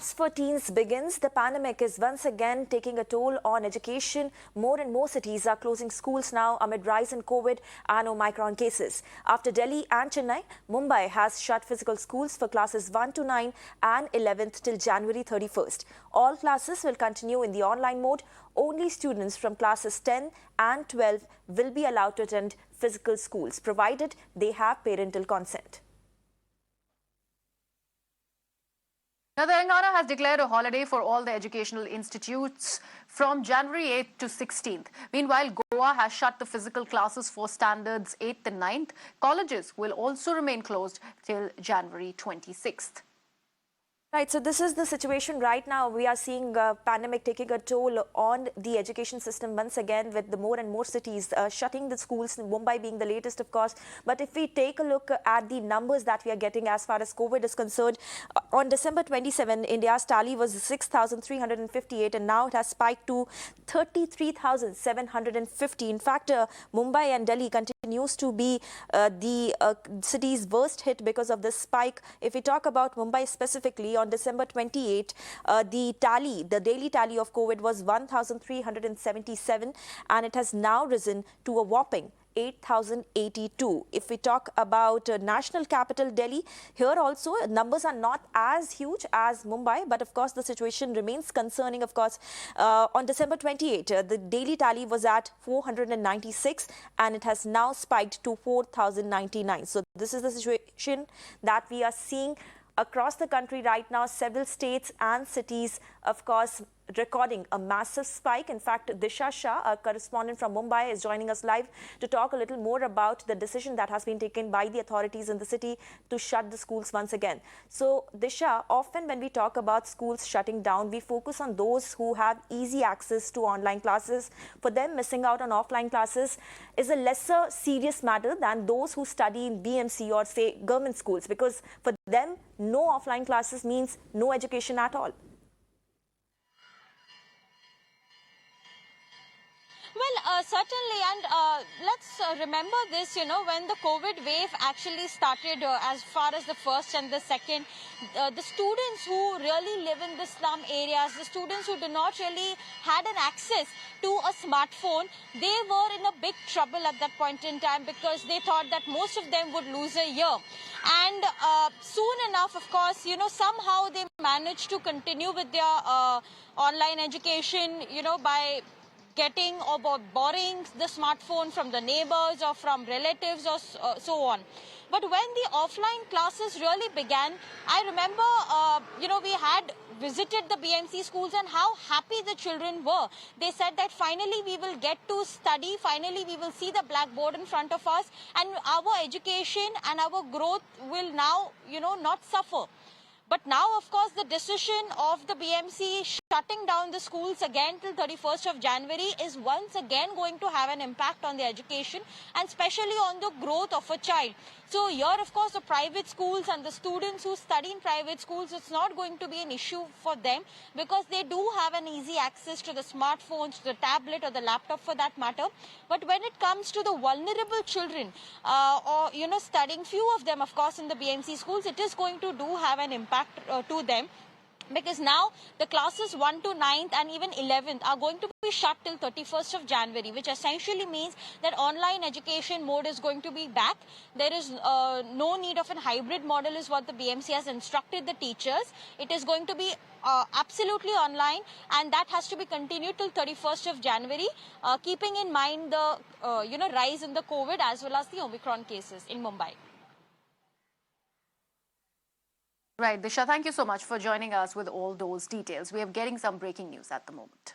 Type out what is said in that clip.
Apps for teens begins. The pandemic is once again taking a toll on education. More and more cities are closing schools now amid rise in COVID and Omicron cases. After Delhi and Chennai, Mumbai has shut physical schools for classes 1 to 9 and 11th till January 31st. All classes will continue in the online mode. Only students from classes 10 and 12 will be allowed to attend physical schools, provided they have parental consent. Now, Telangana has declared a holiday for all the educational institutes from January 8th to 16th. Meanwhile, Goa has shut the physical classes for standards 8th and 9th. Colleges will also remain closed till January 26th. Right, so this is the situation right now. We are seeing pandemic taking a toll on the education system once again, with the more and more cities shutting the schools, Mumbai being the latest, of course. But if we take a look at the numbers that we are getting as far as COVID is concerned, on December 27, India's tally was 6,358, and now it has spiked to 33,750. In fact, Mumbai and Delhi continues to be the cities worst hit because of this spike. If we talk about Mumbai specifically, on December 28, the daily tally of COVID was 1,377, and it has now risen to a whopping 8,082. If we talk about national capital Delhi, here also numbers are not as huge as Mumbai, but of course the situation remains concerning. Of course, on December 28, the daily tally was at 496, and it has now spiked to 4,099. So this is the situation that we are seeing across the country right now. Several states and cities, of course, recording a massive spike. In fact, Disha Shah, a correspondent from Mumbai, is joining us live to talk a little more about the decision that has been taken by the authorities in the city to shut the schools once again. So, Disha, often when we talk about schools shutting down, we focus on those who have easy access to online classes. For them, missing out on offline classes is a lesser serious matter than those who study in BMC or, say, government schools, because for them, no offline classes means no education at all. Well, certainly, and let's remember this, when the COVID wave actually started, as far as the first and the second, the students who really live in the slum areas, the students who do not really had an access to a smartphone, they were in a big trouble at that point in time, because they thought that most of them would lose a year. And soon enough, of course, somehow they managed to continue with their online education, by getting or borrowing the smartphone from the neighbors or from relatives or so on. But when the offline classes really began, I remember, we had visited the BMC schools and how happy the children were. They said that finally we will get to study, finally we will see the blackboard in front of us, and our education and our growth will now, not suffer. But now, of course, the decision of the BMC shutting down the schools again till 31st of January is once again going to have an impact on the education, and especially on the growth of a child. So here, of course, the private schools and the students who study in private schools, it's not going to be an issue for them, because they do have an easy access to the smartphones, to the tablet or the laptop for that matter. But when it comes to the vulnerable children, or, studying, few of them, of course, in the BMC schools, it is going to have an impact to them. Because now the classes 1 to 9th and even 11th are going to be shut till 31st of January, which essentially means that online education mode is going to be back. There is no need of a hybrid model is what the BMC has instructed the teachers. It is going to be absolutely online, and that has to be continued till 31st of January, keeping in mind the rise in the COVID as well as the Omicron cases in Mumbai. Right, Disha, thank you so much for joining us with all those details. We are getting some breaking news at the moment.